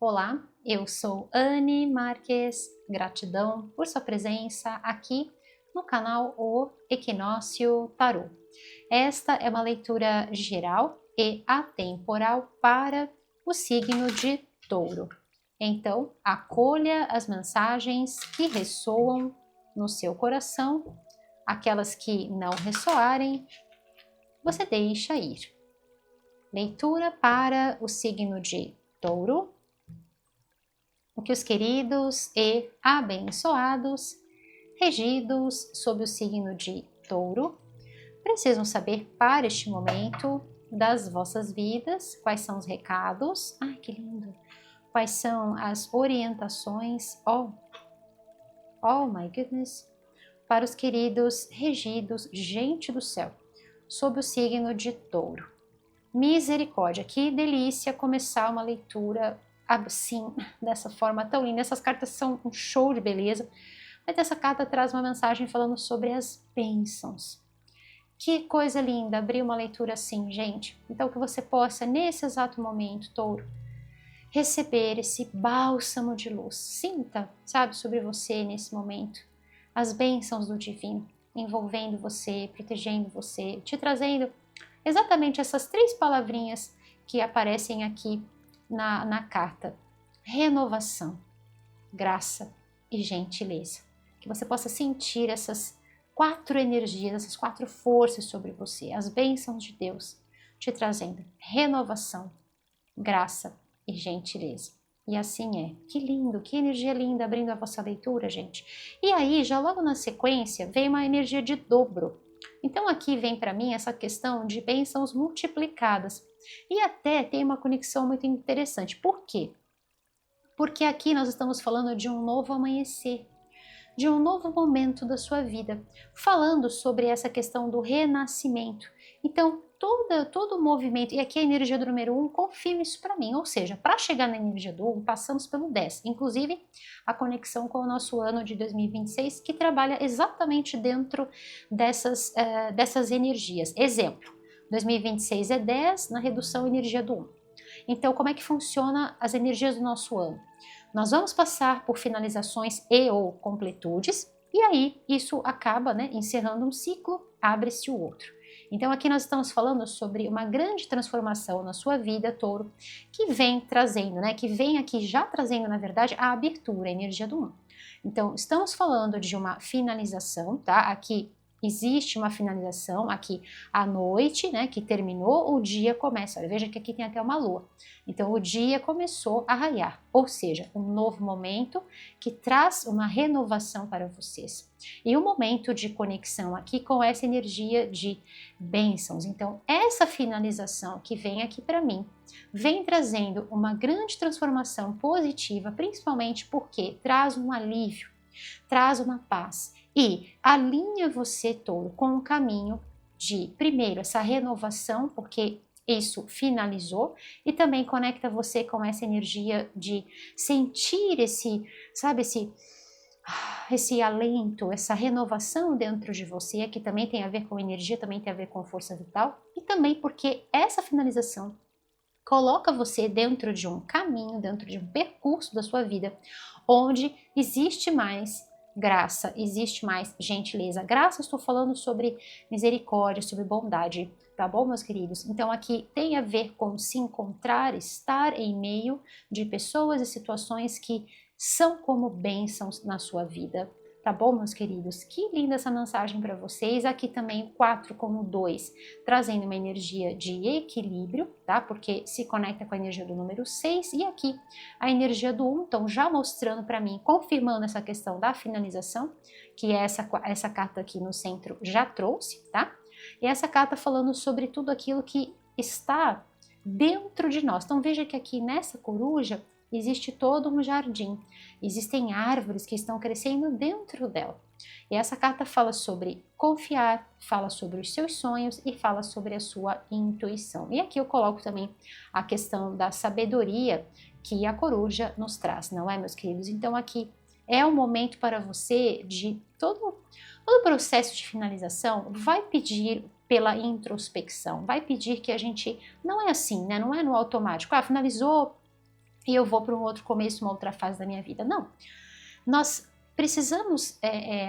Olá, eu sou Anne Marques. Gratidão por sua presença aqui no canal O Equinócio Tarô. Esta é uma leitura geral e atemporal para o signo de Touro. Então, acolha as mensagens que ressoam no seu coração, aquelas que não ressoarem, você deixa ir. Leitura para o signo de Touro. O que os queridos e abençoados, regidos sob o signo de Touro, precisam saber para este momento das vossas vidas, quais são os recados, ai que lindo, quais são as orientações, oh my goodness, para os queridos regidos, gente do céu, sob o signo de Touro. Misericórdia, que delícia começar uma leitura assim, dessa forma tão linda. Essas cartas são um show de beleza, mas essa carta traz uma mensagem falando sobre as bênçãos. Que coisa linda abrir uma leitura assim, gente. Então que você possa, nesse exato momento, Touro, receber esse bálsamo de luz. Sinta, sabe, sobre você nesse momento, as bênçãos do divino, envolvendo você, protegendo você, te trazendo exatamente essas 3 palavrinhas que aparecem aqui na carta: renovação, graça e gentileza. Que você possa sentir essas 4 energias, essas 4 forças sobre você, as bênçãos de Deus te trazendo renovação, graça e gentileza. E assim é. Que lindo, que energia linda abrindo a vossa leitura, gente. E aí, já logo na sequência, vem uma energia de dobro. Então aqui vem para mim essa questão de bênçãos multiplicadas. E até tem uma conexão muito interessante. Por quê? Porque aqui nós estamos falando de um novo amanhecer, de um novo momento da sua vida, falando sobre essa questão do renascimento. Então, todo o movimento, e aqui a energia do número 1 confirma isso para mim, ou seja, para chegar na energia do 1, passamos pelo 10, inclusive a conexão com o nosso ano de 2026, que trabalha exatamente dentro dessas energias. Exemplo, 2026 é 10 na redução energia do 1. Então, como é que funciona as energias do nosso ano? Nós vamos passar por finalizações e ou completudes, e aí isso acaba, encerrando um ciclo, abre-se o outro. Então aqui nós estamos falando sobre uma grande transformação na sua vida, Touro, que vem trazendo, que vem aqui já trazendo, na verdade, a abertura, a energia do 1. Então estamos falando de uma finalização, tá? Aqui existe uma finalização, aqui à noite, que terminou, o dia começa. Olha, veja que aqui tem até uma lua. Então o dia começou a raiar, ou seja, um novo momento que traz uma renovação para vocês. E um momento de conexão aqui com essa energia de bênçãos. Então essa finalização que vem aqui para mim, vem trazendo uma grande transformação positiva, principalmente porque traz um alívio, traz uma paz e alinha você, Touro, com o caminho de, primeiro, essa renovação, porque isso finalizou, e também conecta você com essa energia de sentir esse alento, essa renovação dentro de você, que também tem a ver com energia, também tem a ver com força vital, e também porque essa finalização coloca você dentro de um caminho, dentro de um percurso da sua vida, onde existe mais graça, existe mais gentileza. Graça, estou falando sobre misericórdia, sobre bondade, tá bom, meus queridos? Então aqui tem a ver com se encontrar, estar em meio de pessoas e situações que são como bênçãos na sua vida. Tá bom, meus queridos? Que linda essa mensagem para vocês. Aqui também o 4 como 2, trazendo uma energia de equilíbrio, tá? Porque se conecta com a energia do número 6. E aqui a energia do 1, então já mostrando para mim, confirmando essa questão da finalização, que essa carta aqui no centro já trouxe, tá? E essa carta falando sobre tudo aquilo que está dentro de nós. Então veja que aqui nessa coruja existe todo um jardim, existem árvores que estão crescendo dentro dela. E essa carta fala sobre confiar, fala sobre os seus sonhos e fala sobre a sua intuição. E aqui eu coloco também a questão da sabedoria que a coruja nos traz, não é, meus queridos? Então aqui é um momento para você de todo o processo de finalização vai pedir pela introspecção, vai pedir que a gente, não é assim, não é no automático, finalizou, e eu vou para um outro começo, uma outra fase da minha vida. Não, nós precisamos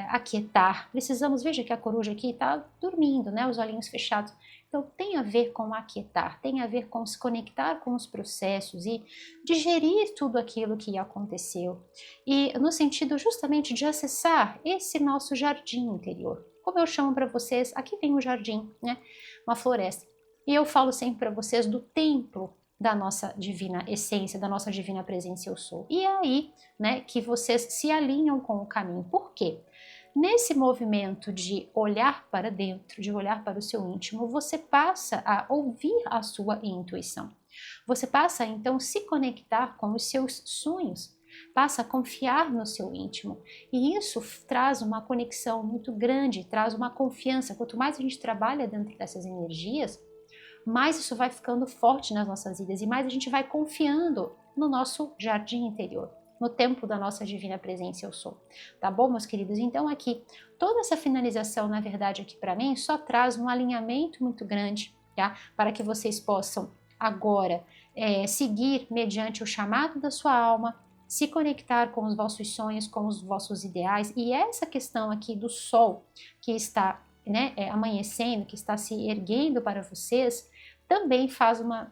aquietar, precisamos, veja que a coruja aqui está dormindo, né, os olhinhos fechados. Então tem a ver com aquietar, tem a ver com se conectar com os processos e digerir tudo aquilo que aconteceu. E no sentido justamente de acessar esse nosso jardim interior. Como eu chamo para vocês, aqui tem um jardim, né, uma floresta. E eu falo sempre para vocês do templo da nossa divina essência, da nossa divina presença eu sou. E é aí, né, que vocês se alinham com o caminho. Por quê? Nesse movimento de olhar para dentro, de olhar para o seu íntimo, você passa a ouvir a sua intuição. Você passa então a se conectar com os seus sonhos, passa a confiar no seu íntimo. E isso traz uma conexão muito grande, traz uma confiança. Quanto mais a gente trabalha dentro dessas energias, mais isso vai ficando forte nas nossas vidas e mais a gente vai confiando no nosso jardim interior, no templo da nossa divina presença eu sou. Tá bom, meus queridos? Então aqui, toda essa finalização, na verdade, aqui para mim, só traz um alinhamento muito grande, tá? Para que vocês possam agora seguir mediante o chamado da sua alma, se conectar com os vossos sonhos, com os vossos ideais. E essa questão aqui do sol que está amanhecendo, que está se erguendo para vocês, também faz uma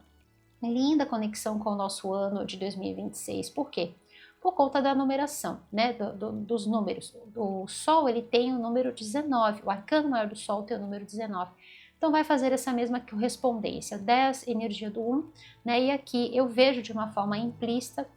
linda conexão com o nosso ano de 2026. Por quê? Por conta da numeração, né, dos números. O Sol, ele tem o número 19, o arcano maior do Sol tem o número 19. Então vai fazer essa mesma correspondência, 10, energia do 1, né, e aqui eu vejo de uma forma implícita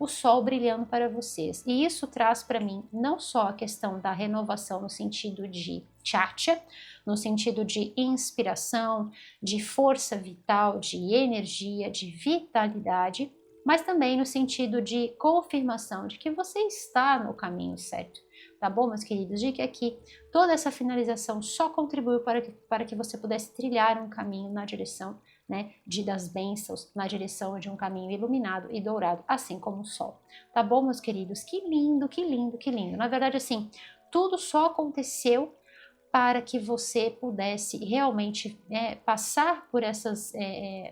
o Sol brilhando para vocês. E isso traz para mim não só a questão da renovação no sentido de chátia, no sentido de inspiração, de força vital, de energia, de vitalidade, mas também no sentido de confirmação de que você está no caminho certo. Tá bom, meus queridos? De que aqui toda essa finalização só contribuiu para que você pudesse trilhar um caminho na direção, né, das bênçãos, na direção de um caminho iluminado e dourado, assim como o sol. Tá bom, meus queridos? Que lindo, que lindo, que lindo. Na verdade, assim, tudo só aconteceu para que você pudesse realmente passar por essas...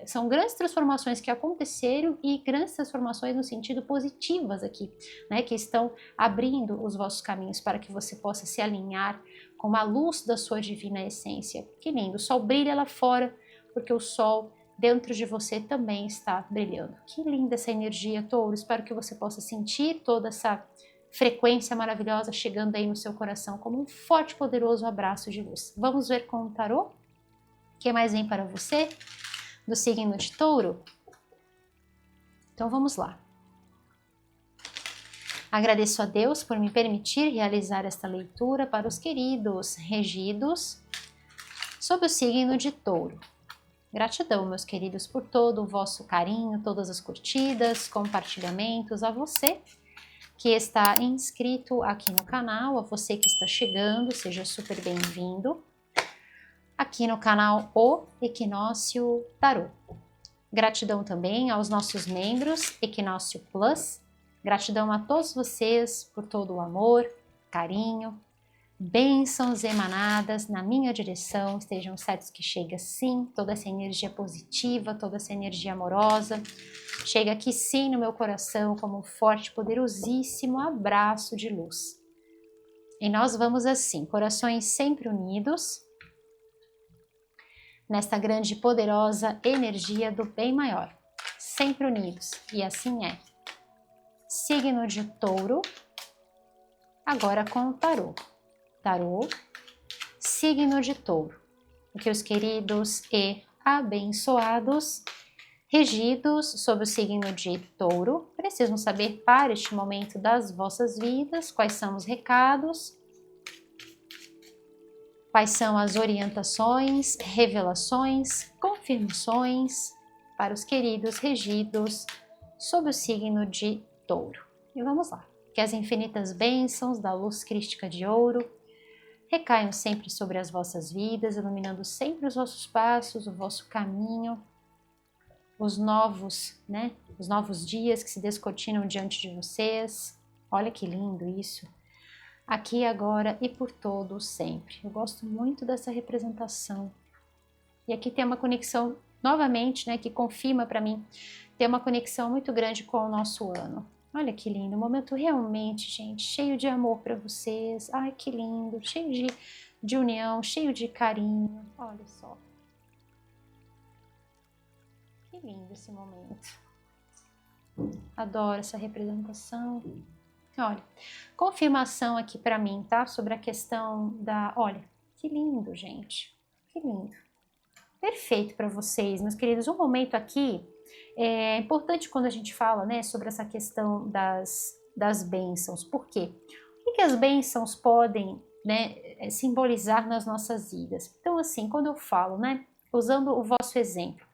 são grandes transformações que aconteceram e grandes transformações no sentido positivas aqui, né, que estão abrindo os vossos caminhos para que você possa se alinhar com a luz da sua divina essência. Que lindo, o sol brilha lá fora, porque o sol dentro de você também está brilhando. Que linda essa energia, Touro. Espero que você possa sentir toda essa frequência maravilhosa chegando aí no seu coração como um forte, poderoso abraço de luz. Vamos ver com o tarô? O que mais vem para você do signo de Touro? Então vamos lá. Agradeço a Deus por me permitir realizar esta leitura para os queridos regidos sob o signo de Touro. Gratidão, meus queridos, por todo o vosso carinho, todas as curtidas, compartilhamentos, a você que está inscrito aqui no canal, a você que está chegando, seja super bem-vindo aqui no canal O Equinócio Tarô. Gratidão também aos nossos membros Equinócio Plus, gratidão a todos vocês por todo o amor, carinho, bênçãos emanadas na minha direção, estejam certos que chega sim, toda essa energia positiva, toda essa energia amorosa, chega aqui sim no meu coração como um forte, poderosíssimo abraço de luz. E nós vamos assim, corações sempre unidos, nesta grande e poderosa energia do bem maior, sempre unidos, e assim é. Signo de Touro, agora com o tarô. Tarô, signo de Touro, que os queridos e abençoados, regidos sob o signo de Touro, precisam saber para este momento das vossas vidas quais são os recados, quais são as orientações, revelações, confirmações para os queridos regidos sob o signo de Touro. E vamos lá, que as infinitas bênçãos da luz crística de ouro recaiam sempre sobre as vossas vidas, iluminando sempre os vossos passos, o vosso caminho, os novos dias que se descortinam diante de vocês. Olha que lindo isso. Aqui, agora e por todo sempre. Eu gosto muito dessa representação. E aqui tem uma conexão, novamente, né, que confirma para mim ter uma conexão muito grande com o nosso ano. Olha que lindo, um momento realmente, gente, cheio de amor para vocês. Ai, que lindo, cheio de união, cheio de carinho. Olha só. Que lindo esse momento. Adoro essa representação. Olha, confirmação aqui para mim, tá? Sobre a questão da... Olha, que lindo, gente. Que lindo. Perfeito para vocês, meus queridos. Um momento aqui é importante quando a gente fala, né, sobre essa questão das bênçãos. Por quê? O que as bênçãos podem, né, simbolizar nas nossas vidas? Então, assim, quando eu falo, né, usando o vosso exemplo,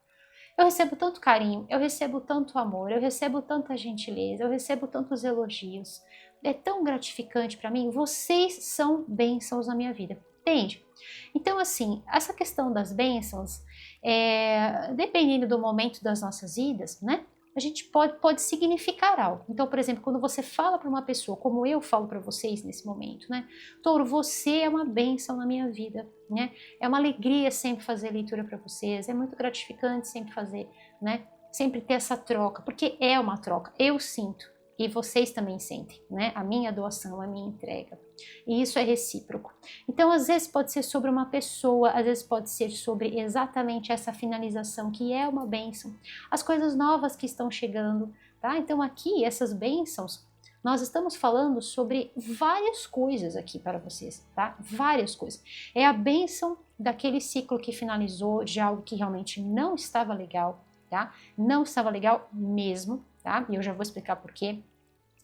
eu recebo tanto carinho, eu recebo tanto amor, eu recebo tanta gentileza, eu recebo tantos elogios. É tão gratificante para mim. Vocês são bênçãos na minha vida, entende? Então, assim, essa questão das bênçãos, dependendo do momento das nossas vidas, né? A gente pode significar algo. Então, por exemplo, quando você fala para uma pessoa, como eu falo para vocês nesse momento, né? Touro, você é uma bênção na minha vida, né? É uma alegria sempre fazer leitura para vocês, é muito gratificante sempre fazer, né? Sempre ter essa troca, porque é uma troca, eu sinto e vocês também sentem, né? A minha doação, a minha entrega. E isso é recíproco. Então, às vezes pode ser sobre uma pessoa, às vezes pode ser sobre exatamente essa finalização, que é uma bênção. As coisas novas que estão chegando, tá? Então, aqui, essas bênçãos, nós estamos falando sobre várias coisas aqui para vocês, tá? Várias coisas. É a bênção daquele ciclo que finalizou, de algo que realmente não estava legal, tá? Não estava legal mesmo, tá? E eu já vou explicar por quê.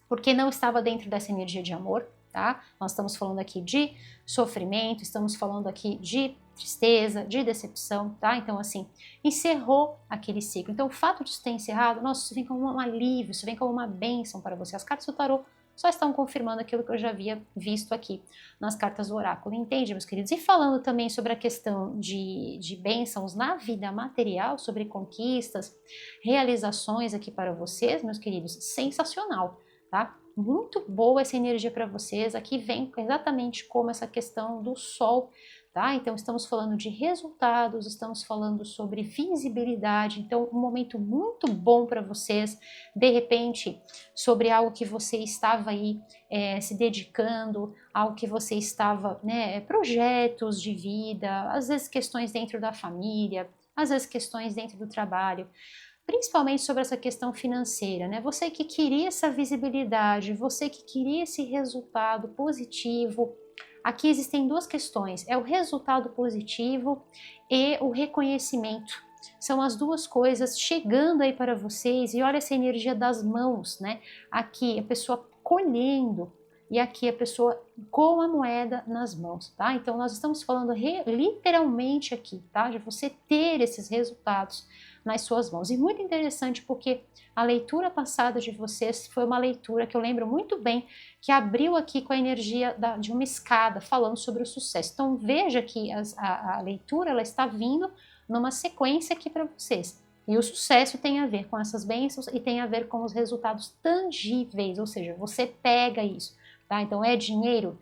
Porque não estava dentro dessa energia de amor, tá? Nós estamos falando aqui de sofrimento, estamos falando aqui de tristeza, de decepção, tá? Então, assim, encerrou aquele ciclo. Então, o fato de isso ter encerrado, nossa, isso vem como um alívio, isso vem como uma bênção para você. As cartas do tarô só estão confirmando aquilo que eu já havia visto aqui nas cartas do oráculo, entende, meus queridos? E falando também sobre a questão de bênçãos na vida material, sobre conquistas, realizações aqui para vocês, meus queridos, sensacional, tá? Muito boa essa energia para vocês. Aqui vem exatamente como essa questão do sol, tá? Então estamos falando de resultados, estamos falando sobre visibilidade. Então um momento muito bom para vocês, de repente, sobre algo que você estava aí se dedicando, algo que você estava, né, projetos de vida, às vezes questões dentro da família, às vezes questões dentro do trabalho, principalmente sobre essa questão financeira, né? Você que queria essa visibilidade, você que queria esse resultado positivo. Aqui existem duas questões, é o resultado positivo e o reconhecimento. São as duas coisas chegando aí para vocês, e olha essa energia das mãos, né? Aqui a pessoa colhendo e aqui a pessoa com a moeda nas mãos, tá? Então nós estamos falando literalmente aqui, tá? De você ter esses resultados nas suas mãos. E muito interessante porque a leitura passada de vocês foi uma leitura que eu lembro muito bem, que abriu aqui com a energia de uma escada, falando sobre o sucesso. Então veja que a leitura ela está vindo numa sequência aqui para vocês. E o sucesso tem a ver com essas bênçãos e tem a ver com os resultados tangíveis, ou seja, você pega isso, tá? Então é dinheiro,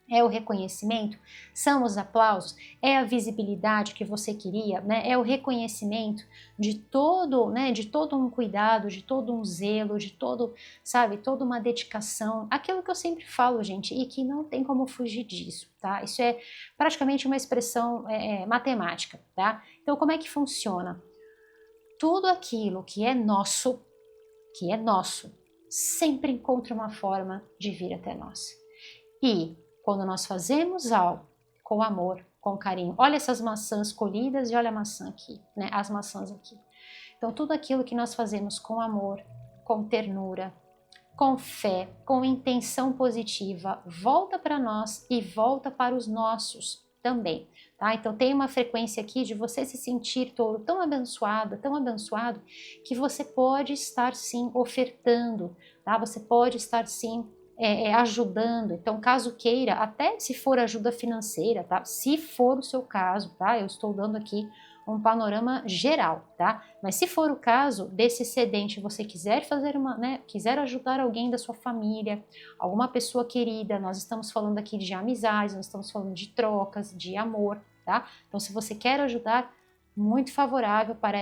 é o reconhecimento, são os aplausos, é a visibilidade que você queria, né? É o reconhecimento de todo, né? De todo um cuidado, de todo um zelo, de todo, sabe, toda uma dedicação, aquilo que eu sempre falo, gente, e que não tem como fugir disso, tá? Isso é praticamente uma expressão matemática, tá? Então, como é que funciona? Tudo aquilo que é nosso, sempre encontra uma forma de vir até nós. E quando nós fazemos algo com amor, com carinho, olha essas maçãs colhidas e olha a maçã aqui, né? As maçãs aqui. Então, tudo aquilo que nós fazemos com amor, com ternura, com fé, com intenção positiva, volta para nós e volta para os nossos também, tá? Então, tem uma frequência aqui de você se sentir todo tão abençoado, que você pode estar sim ofertando, tá? Você pode estar sim ajudando. Então, caso queira, até se for ajuda financeira, tá? Se for o seu caso, tá? Eu estou dando aqui um panorama geral, tá? Mas se for o caso desse excedente, você quiser fazer uma, né? Quiser ajudar alguém da sua família, alguma pessoa querida, nós estamos falando aqui de amizades, nós estamos falando de trocas, de amor, tá? Então, se você quer ajudar, muito favorável para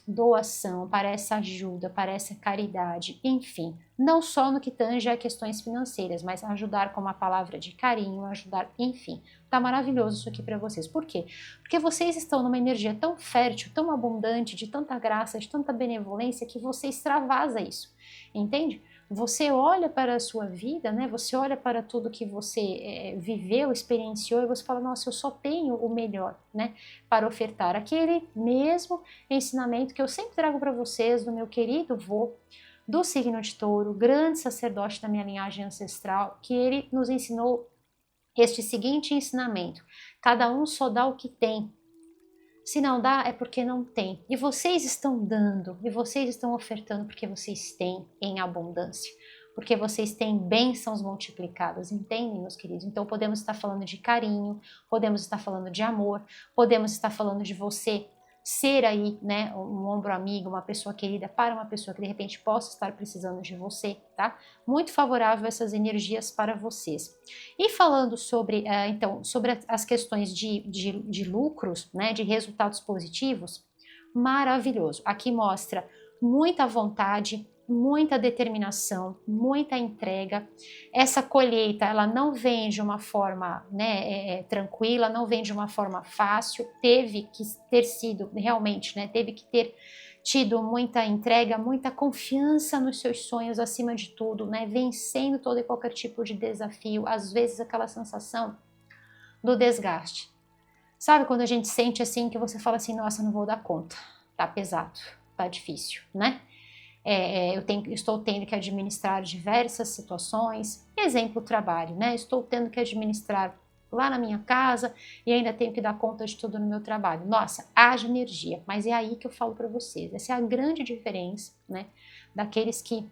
doação, para essa ajuda, para essa caridade, enfim, não só no que tange a questões financeiras, mas ajudar com uma palavra de carinho, ajudar, enfim. Tá maravilhoso isso aqui para vocês. Por quê? Porque vocês estão numa energia tão fértil, tão abundante, de tanta graça, de tanta benevolência, que você extravasa isso, entende? Você olha para a sua vida, né? Você olha para tudo que você viveu, experienciou, e você fala, nossa, eu só tenho o melhor, né? Para ofertar. Aquele mesmo ensinamento que eu sempre trago para vocês do meu querido vô, do signo de Touro, grande sacerdote da minha linhagem ancestral, que ele nos ensinou este seguinte ensinamento: cada um só dá o que tem. Se não dá, é porque não tem. E vocês estão dando, e vocês estão ofertando porque vocês têm em abundância. Porque vocês têm bênçãos multiplicadas, entendem, meus queridos? Então podemos estar falando de carinho, podemos estar falando de amor, podemos estar falando de você ser aí, né, um ombro amigo, uma pessoa querida para uma pessoa que de repente possa estar precisando de você, tá? Muito favorável essas energias para vocês. E falando sobre, então, sobre as questões de lucros, né, de resultados positivos, maravilhoso. Aqui mostra muita vontade, muita determinação, muita entrega. Essa colheita, ela não vem de uma forma, né, tranquila, não vem de uma forma fácil, teve que ter sido realmente, né, teve que ter tido muita entrega, muita confiança nos seus sonhos acima de tudo, né, vencendo todo e qualquer tipo de desafio, às vezes aquela sensação do desgaste. Sabe quando a gente sente assim, que você fala assim, nossa, não vou dar conta, tá pesado, tá difícil, né? Estou tendo que administrar diversas situações, exemplo, trabalho, né? Estou tendo que administrar lá na minha casa e ainda tenho que dar conta de tudo no meu trabalho. Nossa, haja energia, mas é aí que eu falo para vocês, essa é a grande diferença, né? Daqueles que,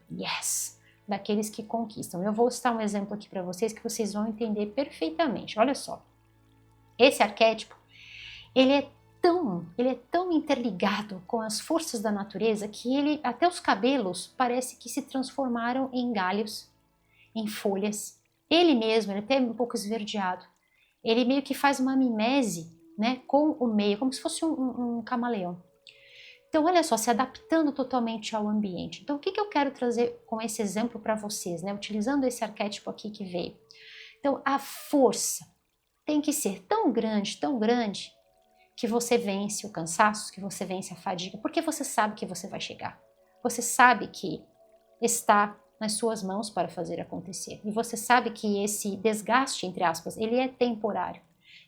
daqueles que conquistam. Eu vou citar um exemplo aqui para vocês que vocês vão entender perfeitamente. Olha só, esse arquétipo, ele é tão interligado com as forças da natureza que ele, até os cabelos, parece que se transformaram em galhos, em folhas. Ele mesmo, ele é até um pouco esverdeado. Ele meio que faz uma mimese, né, com o meio, como se fosse um camaleão. Então, olha só, se adaptando totalmente ao ambiente. Então, o que eu quero trazer com esse exemplo para vocês, né, utilizando esse arquétipo aqui que veio? Então, a força tem que ser tão grande, que você vence o cansaço, que você vence a fadiga, porque você sabe que você vai chegar. Você sabe que está nas suas mãos para fazer acontecer. E você sabe que esse desgaste, entre aspas, ele é temporário.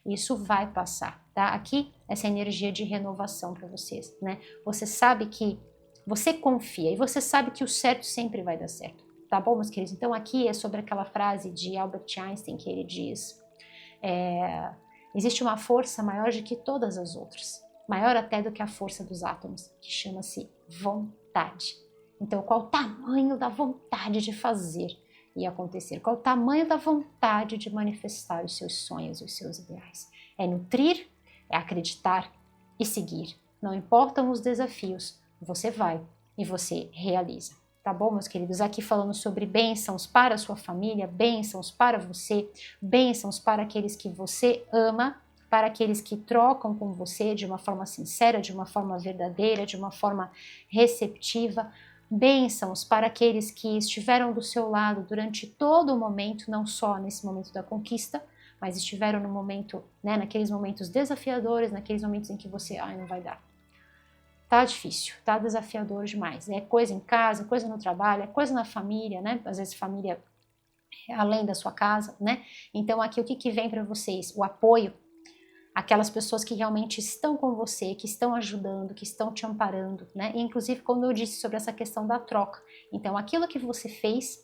Isso vai passar, tá? Aqui, essa energia de renovação para vocês, né? Você sabe que você confia e você sabe que o certo sempre vai dar certo, tá bom, meus queridos? Então, aqui é sobre aquela frase de Albert Einstein que ele diz: existe uma força maior do que todas as outras, maior até do que a força dos átomos, que chama-se vontade. Então, qual o tamanho da vontade de fazer e acontecer? Qual o tamanho da vontade de manifestar os seus sonhos, os seus ideais? É nutrir, é acreditar e seguir. Não importam os desafios, você vai e você realiza. Tá bom, meus queridos? Aqui falando sobre bênçãos para a sua família, bênçãos para você, bênçãos para aqueles que você ama, para aqueles que trocam com você de uma forma sincera, de uma forma verdadeira, de uma forma receptiva, bênçãos para aqueles que estiveram do seu lado durante todo o momento, não só nesse momento da conquista, mas estiveram no momento, né, naqueles momentos desafiadores, naqueles momentos em que você, não vai dar. Tá difícil, tá desafiador demais. É coisa em casa, coisa no trabalho, é coisa na família, né? Às vezes família além da sua casa, né? Então aqui o que vem para vocês? O apoio, aquelas pessoas que realmente estão com você, que estão ajudando, que estão te amparando, né? E, inclusive, quando eu disse sobre essa questão da troca. Então, aquilo que você fez,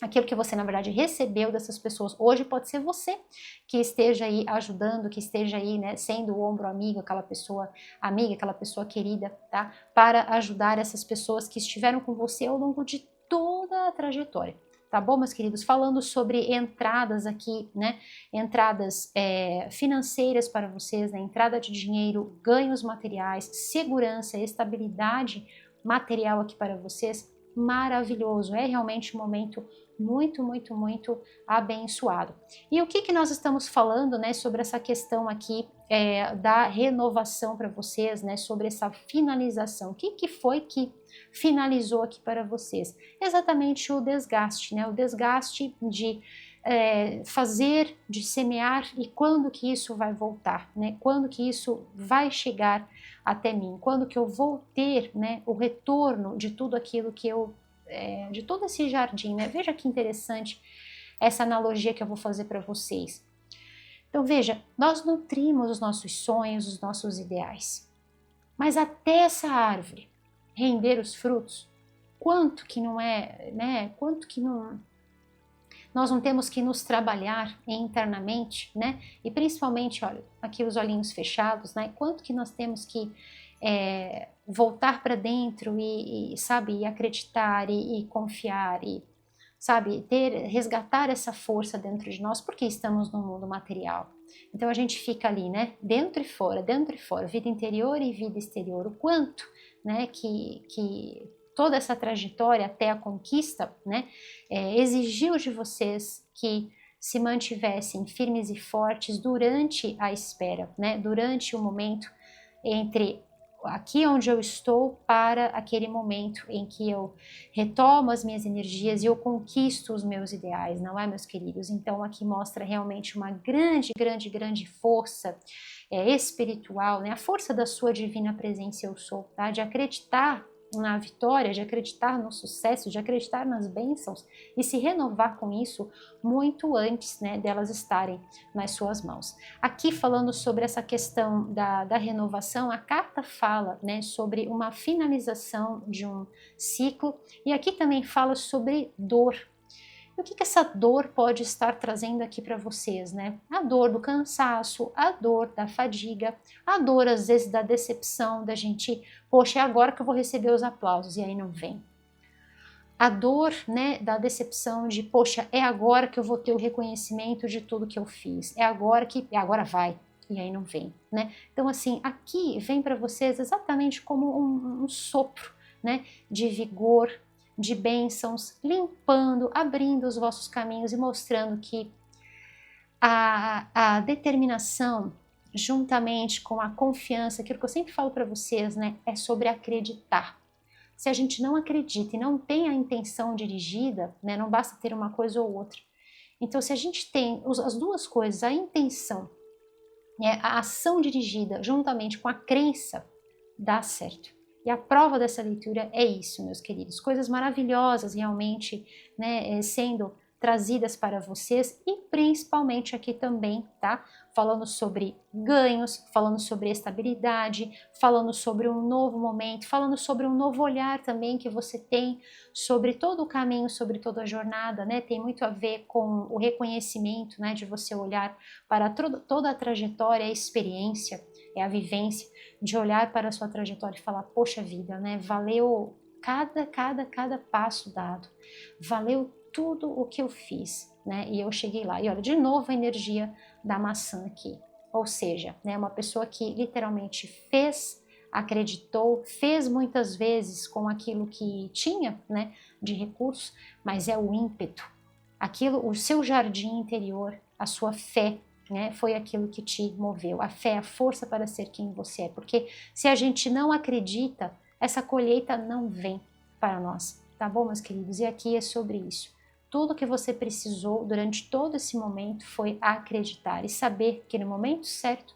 aquilo que você, na verdade, recebeu dessas pessoas, hoje pode ser você que esteja aí ajudando, que esteja aí, né, sendo o ombro amigo, aquela pessoa amiga, aquela pessoa querida, tá? Para ajudar essas pessoas que estiveram com você ao longo de toda a trajetória. Tá bom, meus queridos? Falando sobre entradas aqui, né? Entradas financeiras para vocês, né? Entrada de dinheiro, ganhos materiais, segurança, estabilidade material aqui para vocês. maravilhoso, é realmente um momento muito, muito, muito abençoado. E o que nós estamos falando, né, sobre essa questão aqui da renovação para vocês, né, sobre essa finalização? O que foi que finalizou aqui para vocês? Exatamente o desgaste, né, o desgaste de fazer, de semear, e quando que isso vai voltar, né? Quando que isso vai chegar até mim? Quando que eu vou ter, né, o retorno de tudo aquilo que eu, de todo esse jardim, né? Veja que interessante essa analogia que eu vou fazer para vocês. Então veja, nós nutrimos os nossos sonhos, os nossos ideais, mas até essa árvore render os frutos, quanto que não é, né? Quanto que não nós não temos que nos trabalhar internamente, né? E principalmente, olha, aqui os olhinhos fechados, né? Quanto que nós temos que voltar para dentro sabe, e acreditar e confiar e, sabe, resgatar essa força dentro de nós, porque estamos no mundo material. Então a gente fica ali, né? Dentro e fora, vida interior e vida exterior. O quanto, né? Que toda essa trajetória até a conquista, né, exigiu de vocês que se mantivessem firmes e fortes durante a espera, né, durante o momento entre aqui onde eu estou para aquele momento em que eu retomo as minhas energias e eu conquisto os meus ideais, não é, meus queridos? Então aqui mostra realmente uma grande, grande, grande força espiritual, né, a força da sua divina presença eu sou, tá, de acreditar na vitória, de acreditar no sucesso, de acreditar nas bênçãos e se renovar com isso muito antes, né, delas estarem nas suas mãos. Aqui falando sobre essa questão da renovação, a carta fala, né, sobre uma finalização de um ciclo, e aqui também fala sobre dor. E o que essa dor pode estar trazendo aqui para vocês, né? A dor do cansaço, a dor da fadiga, a dor às vezes da decepção, da gente, poxa, é agora que eu vou receber os aplausos e aí não vem. A dor, né, da decepção de, poxa, é agora que eu vou ter o reconhecimento de tudo que eu fiz, é agora vai, e aí não vem, né? Então assim, aqui vem para vocês exatamente como um sopro, né, de vigor, de bênçãos, limpando, abrindo os vossos caminhos e mostrando que a determinação, juntamente com a confiança, aquilo que eu sempre falo para vocês, né, é sobre acreditar. Se a gente não acredita e não tem a intenção dirigida, né, não basta ter uma coisa ou outra. Então, se a gente tem as duas coisas, a intenção, né, a ação dirigida, juntamente com a crença, dá certo. E a prova dessa leitura é isso, meus queridos. Coisas maravilhosas realmente, né, sendo trazidas para vocês e principalmente aqui também, tá? Falando sobre ganhos, falando sobre estabilidade, falando sobre um novo momento, falando sobre um novo olhar também que você tem sobre todo o caminho, sobre toda a jornada, né? Tem muito a ver com o reconhecimento, né? De você olhar para toda a trajetória, a experiência, a vivência, de olhar para a sua trajetória e falar, poxa vida, né? Valeu cada passo dado, valeu tudo o que eu fiz, né? E eu cheguei lá. E olha, de novo a energia da maçã aqui. Ou seja, né, uma pessoa que literalmente fez, acreditou, fez muitas vezes com aquilo que tinha, né, de recursos, mas é o ímpeto, aquilo, o seu jardim interior, a sua fé, né, foi aquilo que te moveu. A fé, a força para ser quem você é. Porque se a gente não acredita, essa colheita não vem para nós. Tá bom, meus queridos? E aqui é sobre isso. Tudo que você precisou durante todo esse momento foi acreditar e saber que no momento certo,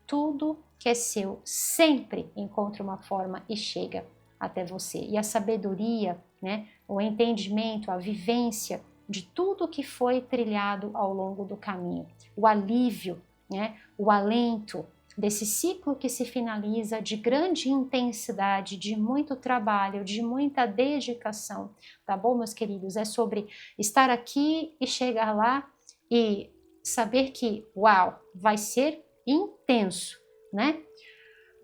tudo que é seu sempre encontra uma forma e chega até você. E a sabedoria, né, o entendimento, a vivência de tudo que foi trilhado ao longo do caminho, o alívio, né, o alento desse ciclo que se finaliza de grande intensidade, de muito trabalho, de muita dedicação, tá bom, meus queridos? É sobre estar aqui e chegar lá e saber que, uau, vai ser intenso, né?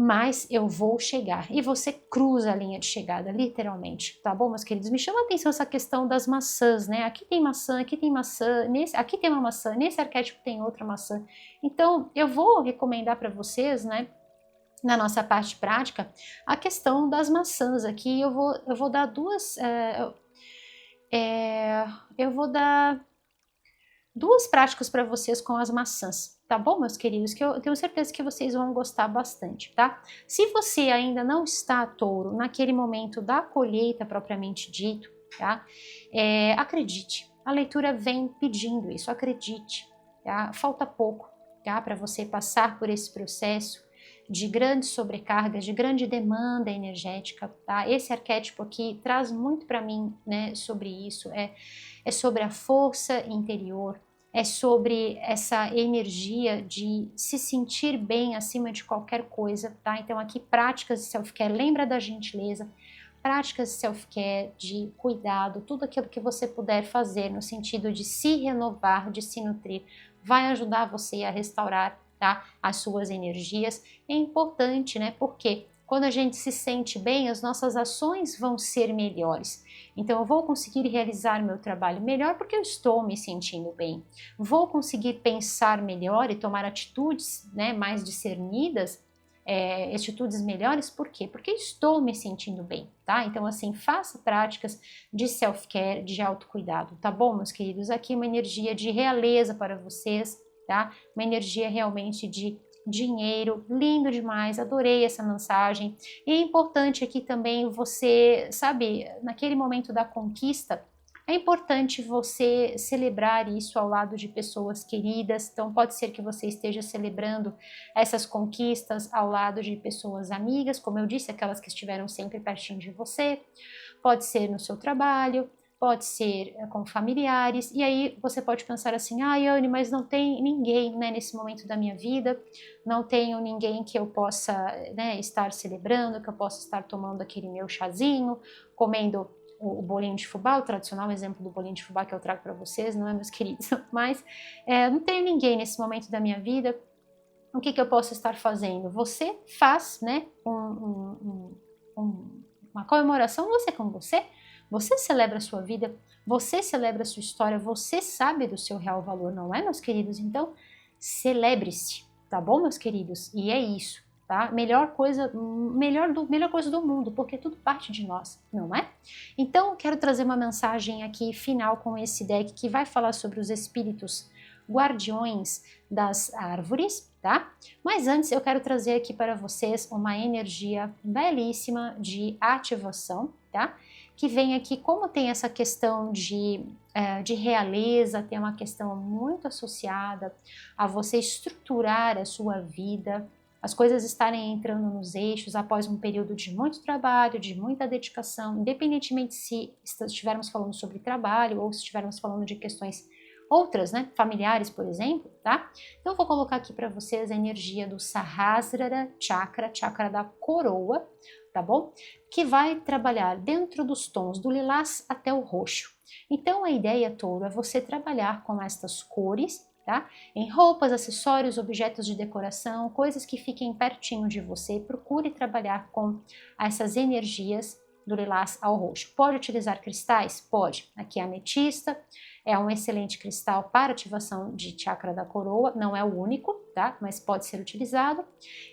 Mas eu vou chegar. E você cruza a linha de chegada, literalmente, tá bom, meus queridos? Me chama a atenção essa questão das maçãs, né? Aqui tem maçã, aqui tem maçã, aqui tem uma maçã, nesse arquétipo tem outra maçã. Então, eu vou recomendar para vocês, né, na nossa parte prática, a questão das maçãs. Aqui eu vou dar eu vou dar duas práticas para vocês com as maçãs, tá bom, meus queridos? Que eu tenho certeza que vocês vão gostar bastante, tá? Se você ainda não está, touro, naquele momento da colheita propriamente dito, tá? Acredite, a leitura vem pedindo isso, acredite, tá? Falta pouco, tá? Para você passar por esse processo de grande sobrecarga, de grande demanda energética, tá? Esse arquétipo aqui traz muito para mim, né, sobre isso, é sobre a força interior, é sobre essa energia de se sentir bem acima de qualquer coisa, tá? Então aqui práticas de self-care, lembra da gentileza, práticas de self-care, de cuidado, tudo aquilo que você puder fazer no sentido de se renovar, de se nutrir, vai ajudar você a restaurar, tá, as suas energias. É importante, né? Porque quando a gente se sente bem, as nossas ações vão ser melhores. Então, eu vou conseguir realizar meu trabalho melhor porque eu estou me sentindo bem. Vou conseguir pensar melhor e tomar atitudes, né, mais discernidas, atitudes melhores, por quê? Porque estou me sentindo bem, tá? Então, assim, faça práticas de self-care, de autocuidado, tá bom, meus queridos? Aqui uma energia de realeza para vocês, tá? Uma energia realmente de dinheiro, lindo demais, adorei essa mensagem. E é importante aqui também você, sabe, naquele momento da conquista, é importante você celebrar isso ao lado de pessoas queridas. Então, pode ser que você esteja celebrando essas conquistas ao lado de pessoas amigas, como eu disse, aquelas que estiveram sempre pertinho de você. Pode ser no seu trabalho, pode ser com familiares. E aí você pode pensar assim: ah, Anne, mas não tem ninguém, né, nesse momento da minha vida, não tenho ninguém que eu possa, né, estar celebrando, que eu possa estar tomando aquele meu chazinho, comendo o bolinho de fubá, o tradicional exemplo do bolinho de fubá que eu trago para vocês, não é, meus queridos? Mas não tenho ninguém nesse momento da minha vida, o que eu posso estar fazendo? Você faz, né, uma comemoração, você com você celebra a sua vida, você celebra a sua história, você sabe do seu real valor, não é, meus queridos? Então, celebre-se, tá bom, meus queridos? E é isso. Tá? Melhor coisa do mundo, porque tudo parte de nós, não é? Então, quero trazer uma mensagem aqui final com esse deck que vai falar sobre os espíritos guardiões das árvores, tá? Mas antes eu quero trazer aqui para vocês uma energia belíssima de ativação, tá? Que vem aqui, como tem essa questão de realeza, tem uma questão muito associada a você estruturar a sua vida, as coisas estarem entrando nos eixos após um período de muito trabalho, de muita dedicação, independentemente se estivermos falando sobre trabalho ou se estivermos falando de questões outras, né, familiares, por exemplo, tá? Então eu vou colocar aqui para vocês a energia do Sahasrara Chakra, chakra da coroa, tá bom? Que vai trabalhar dentro dos tons do lilás até o roxo. Então a ideia, touro, é você trabalhar com estas cores, tá? Em roupas, acessórios, objetos de decoração, coisas que fiquem pertinho de você. Procure trabalhar com essas energias do lilás ao roxo. Pode utilizar cristais? Pode. Aqui a ametista é um excelente cristal para ativação de chakra da coroa, não é o único, tá? Mas pode ser utilizado.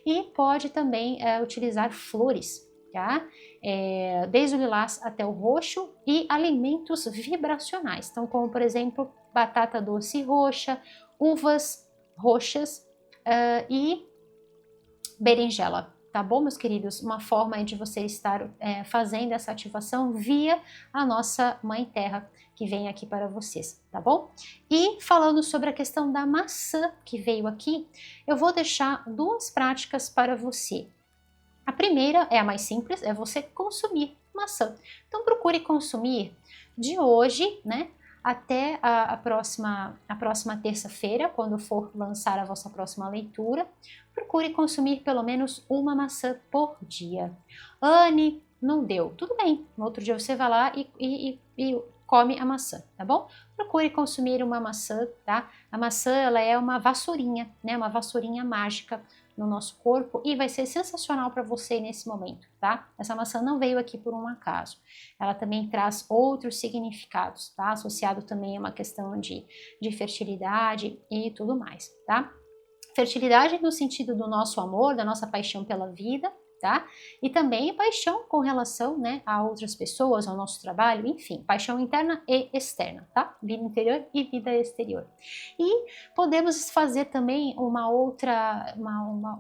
E pode também utilizar flores, tá? Desde o lilás até o roxo, e alimentos vibracionais. Então, como por exemplo, batata doce roxa, uvas roxas e berinjela. Tá bom, meus queridos? Uma forma de você estar fazendo essa ativação via a nossa Mãe Terra, que vem aqui para vocês, tá bom? E falando sobre a questão da maçã que veio aqui, eu vou deixar duas práticas para você. A primeira é a mais simples, é você consumir maçã. Então procure consumir de hoje, né, até a próxima terça-feira, quando for lançar a vossa próxima leitura. Procure consumir pelo menos uma maçã por dia. Anne, não deu. Tudo bem, no outro dia você vai lá e come a maçã, tá bom? Procure consumir uma maçã, tá? A maçã, ela é uma vassourinha, né? Uma vassourinha mágica no nosso corpo, e vai ser sensacional para você nesse momento, tá? Essa maçã não veio aqui por um acaso. Ela também traz outros significados, tá? Associado também a uma questão de fertilidade e tudo mais, tá? Fertilidade no sentido do nosso amor, da nossa paixão pela vida, tá? E também paixão com relação, né, a outras pessoas, ao nosso trabalho, enfim, paixão interna e externa, tá? Vida interior e vida exterior. E podemos fazer também um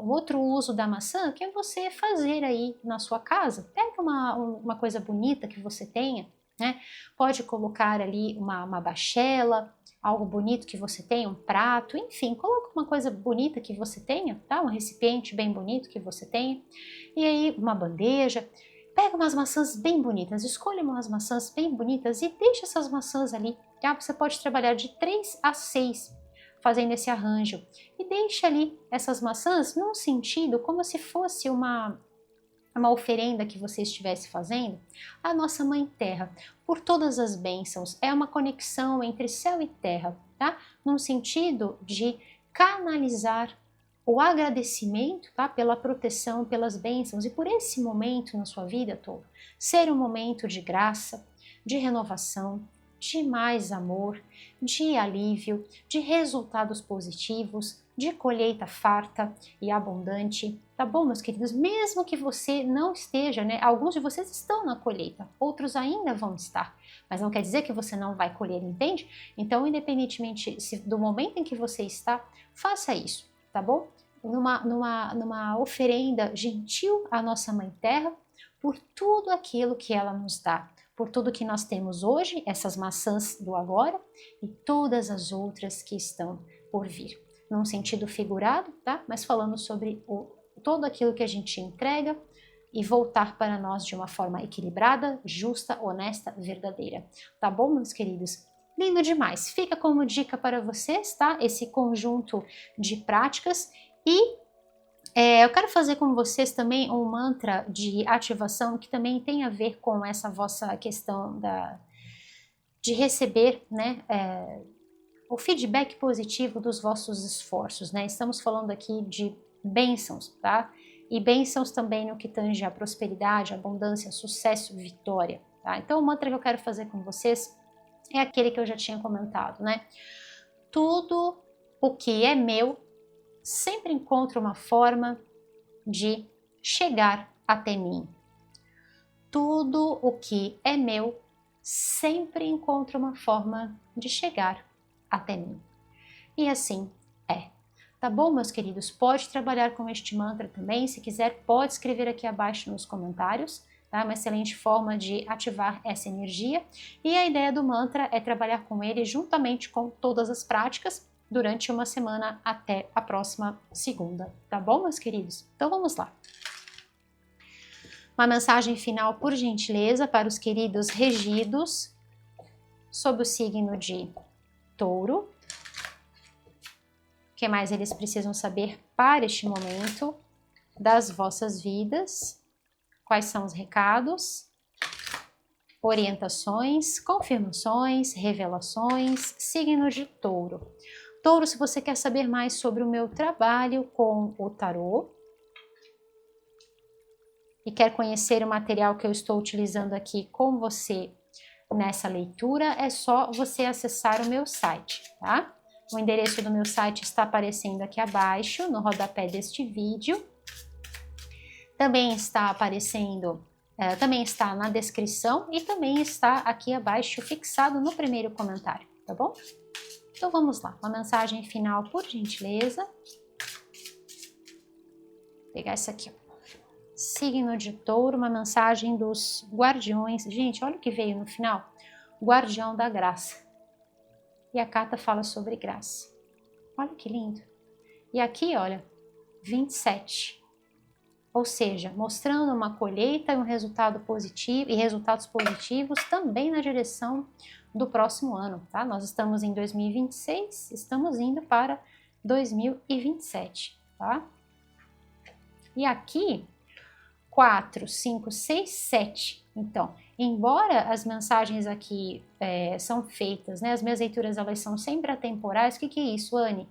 outro uso da maçã, que é você fazer aí na sua casa. Pega uma coisa bonita que você tenha, né? Pode colocar ali uma bachela, algo bonito que você tenha, um prato, enfim, coloca uma coisa bonita que você tenha, tá? Um recipiente bem bonito que você tenha, e aí uma bandeja, pega umas maçãs bem bonitas, escolha umas maçãs bem bonitas e deixa essas maçãs ali, tá? Você pode trabalhar de 3 a 6 fazendo esse arranjo, e deixa ali essas maçãs num sentido como se fosse uma oferenda que você estivesse fazendo à nossa Mãe Terra, por todas as bênçãos. É uma conexão entre céu e terra, tá? Num sentido de canalizar o agradecimento, tá? Pela proteção, pelas bênçãos e por esse momento na sua vida todo. Ser um momento de graça, de renovação, de mais amor, de alívio, de resultados positivos, de colheita farta e abundante, tá bom, meus queridos? Mesmo que você não esteja, né? Alguns de vocês estão na colheita, outros ainda vão estar, mas não quer dizer que você não vai colher, entende? Então, independentemente do momento em que você está, faça isso, tá bom? Numa oferenda gentil à nossa Mãe Terra, por tudo aquilo que ela nos dá, por tudo que nós temos hoje, essas maçãs do agora e todas as outras que estão por vir. Num sentido figurado, tá? Mas falando sobre todo aquilo que a gente entrega e voltar para nós de uma forma equilibrada, justa, honesta, verdadeira. Tá bom, meus queridos? Lindo demais! Fica como dica para vocês, tá? Esse conjunto de práticas e eu quero fazer com vocês também um mantra de ativação que também tem a ver com essa vossa questão de receber, né, o feedback positivo dos vossos esforços, né? Estamos falando aqui de bênçãos, tá? E bênçãos também no que tange a prosperidade, abundância, sucesso, vitória, tá? Então o mantra que eu quero fazer com vocês é aquele que eu já tinha comentado, né? Tudo o que é meu sempre encontra uma forma de chegar até mim. Tudo o que é meu sempre encontra uma forma de chegar até mim. E assim é. Tá bom, meus queridos? Pode trabalhar com este mantra também. Se quiser, pode escrever aqui abaixo nos comentários. Tá? Uma excelente forma de ativar essa energia. E a ideia do mantra é trabalhar com ele juntamente com todas as práticas durante uma semana até a próxima segunda. Tá bom, meus queridos? Então vamos lá. Uma mensagem final, por gentileza, para os queridos regidos sob o signo de Touro. O que mais eles precisam saber para este momento das vossas vidas? Quais são os recados, orientações, confirmações, revelações? Signo de Touro. Touro, se você quer saber mais sobre o meu trabalho com o tarô e quer conhecer o material que eu estou utilizando aqui com você nessa leitura, é só você acessar o meu site, tá? O endereço do meu site está aparecendo aqui abaixo, no rodapé deste vídeo. Também está aparecendo, também está na descrição e também está aqui abaixo, fixado no primeiro comentário, tá bom? Então vamos lá, uma mensagem final, por gentileza. Vou pegar essa aqui, ó. Signo de Touro, uma mensagem dos guardiões. Gente, olha o que veio no final. Guardião da graça. E a carta fala sobre graça. Olha que lindo. E aqui, olha, 27. Ou seja, mostrando uma colheita e um resultado positivo, e resultados positivos também na direção do próximo ano, tá? Nós estamos em 2026, estamos indo para 2027, tá? E aqui 4, 5, 6, 7. Então, embora as mensagens aqui são feitas, né? As minhas leituras elas são sempre atemporais. O que é isso, Anne?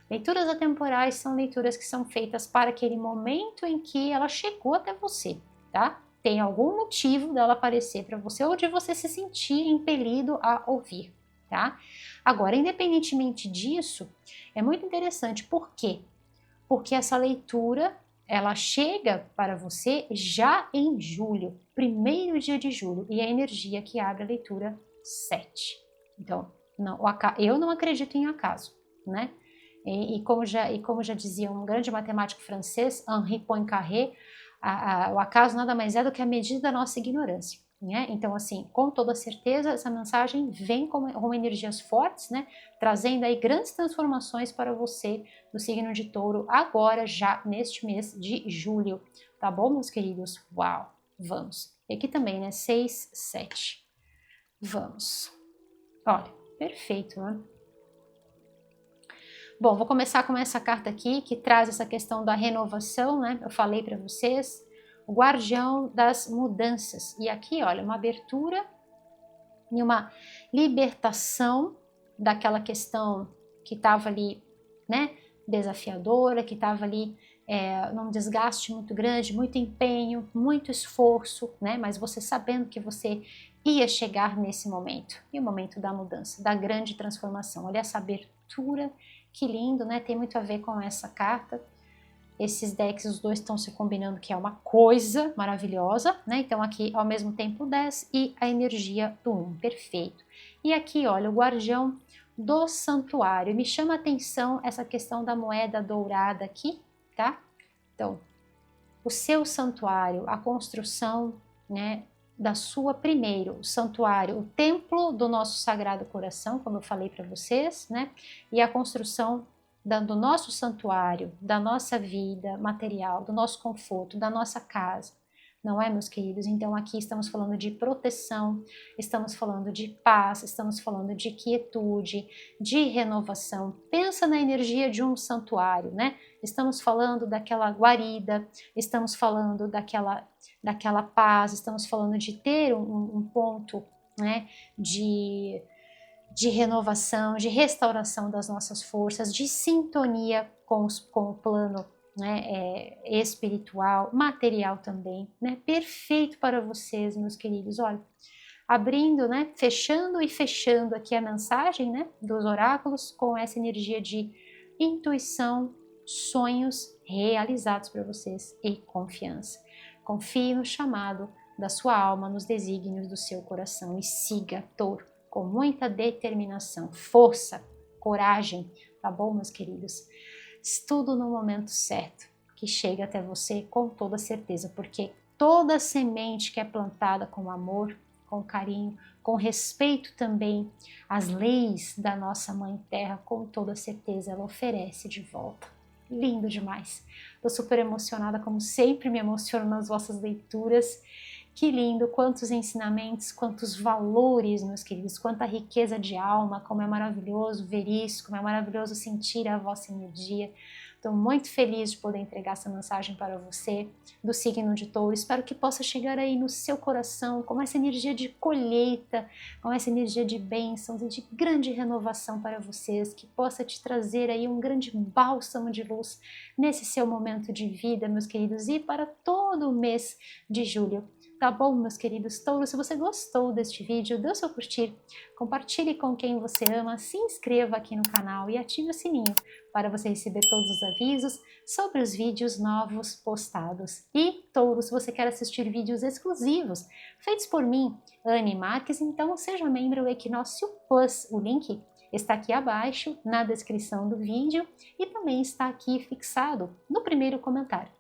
Leituras atemporais são leituras que são feitas para aquele momento em que ela chegou até você, tá? Tem algum motivo dela aparecer para você ou de você se sentir impelido a ouvir, tá? Agora, independentemente disso, é muito interessante. Por quê? porque essa leitura, ela chega para você já em julho, primeiro dia de julho, e a energia que abre a leitura 7. Então, não, eu não acredito em acaso, né? E como já dizia um grande matemático francês, Henri Poincaré, o acaso nada mais é do que a medida da nossa ignorância. Né? Então, assim, com toda certeza, essa mensagem vem com energias fortes, né? Trazendo aí grandes transformações para você do signo de Touro, agora, já neste mês de julho. Tá bom, meus queridos? Uau! Vamos. E aqui também, né? 6, 7. Vamos. Olha, perfeito, né? Bom, vou começar com essa carta aqui, que traz essa questão da renovação, né? Eu falei para vocês, o guardião das mudanças. E aqui, olha, uma abertura e uma libertação daquela questão que estava ali, né? Desafiadora, que estava ali num desgaste muito grande, muito empenho, muito esforço, né? Mas você sabendo que você ia chegar nesse momento, e o momento da mudança, da grande transformação. Olha essa abertura, que lindo, né? Tem muito a ver com essa carta. Esses decks, os dois estão se combinando, que é uma coisa maravilhosa, né? Então aqui, ao mesmo tempo, o 10 e a energia do 1, perfeito. E aqui, olha, o guardião do santuário. Me chama a atenção essa questão da moeda dourada aqui, tá? Então, o seu santuário, a construção, né, da sua primeiro, o santuário, o templo do nosso Sagrado Coração, como eu falei para vocês, né? E a construção do nosso santuário, da nossa vida material, do nosso conforto, da nossa casa. Não é, meus queridos? Então aqui estamos falando de proteção, estamos falando de paz, estamos falando de quietude, de renovação. Pensa na energia de um santuário, né? Estamos falando daquela guarida, estamos falando daquela paz, estamos falando de ter um ponto, né, de renovação, de restauração das nossas forças, de sintonia com o plano, né, espiritual, material também, né? Perfeito para vocês, meus queridos. Olha, abrindo, né, fechando e fechando aqui a mensagem, né, dos oráculos com essa energia de intuição, sonhos realizados para vocês e confiança. Confie no chamado da sua alma, nos desígnios do seu coração e siga, Touro, com muita determinação, força, coragem, tá bom, meus queridos? Tudo no momento certo, que chega até você com toda certeza, porque toda semente que é plantada com amor, com carinho, com respeito também às leis da nossa Mãe Terra, com toda certeza ela oferece de volta. Lindo demais. Tô super emocionada, como sempre me emociono nas vossas leituras. Que lindo, quantos ensinamentos, quantos valores, meus queridos, quanta riqueza de alma, como é maravilhoso ver isso, como é maravilhoso sentir a vossa energia. Estou muito feliz de poder entregar essa mensagem para você, do signo de Touro. Espero que possa chegar aí no seu coração com essa energia de colheita, com essa energia de bênçãos e de grande renovação para vocês, que possa te trazer aí um grande bálsamo de luz nesse seu momento de vida, meus queridos, e para todo o mês de julho. Tá bom, meus queridos touros? Se você gostou deste vídeo, dê o seu curtir, compartilhe com quem você ama, se inscreva aqui no canal e ative o sininho para você receber todos os avisos sobre os vídeos novos postados. E, touro, se você quer assistir vídeos exclusivos feitos por mim, Anne Marques, então seja membro do Equinócio Plus. O link está aqui abaixo na descrição do vídeo e também está aqui fixado no primeiro comentário.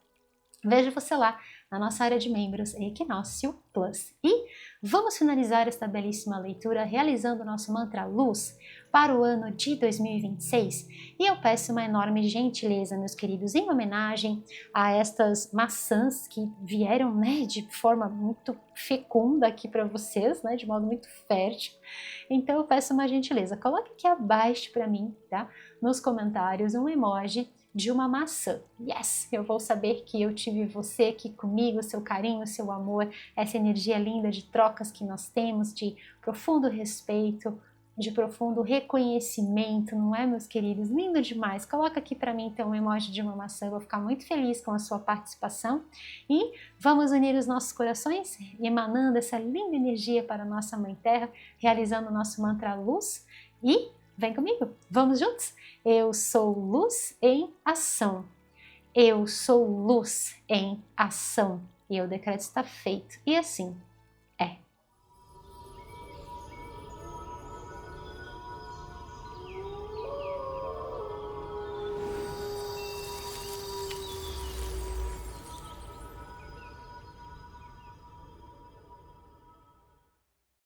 Vejo você lá na nossa área de membros Equinócio Plus. E vamos finalizar esta belíssima leitura realizando o nosso mantra luz para o ano de 2026. E eu peço uma enorme gentileza, meus queridos, em homenagem a estas maçãs que vieram, né, de forma muito fecunda aqui para vocês, né, de modo muito fértil. Então eu peço uma gentileza, coloque aqui abaixo para mim, tá, nos comentários um emoji de uma maçã. Yes! Eu vou saber que eu tive você aqui comigo, seu carinho, seu amor, essa energia linda de trocas que nós temos, de profundo respeito, de profundo reconhecimento, não é, meus queridos? Lindo demais! Coloca aqui para mim então um emoji de uma maçã, eu vou ficar muito feliz com a sua participação e vamos unir os nossos corações, emanando essa linda energia para a nossa Mãe Terra, realizando o nosso mantra luz e vem comigo, vamos juntos? Eu sou luz em ação. Eu sou luz em ação. E o decreto está feito. E assim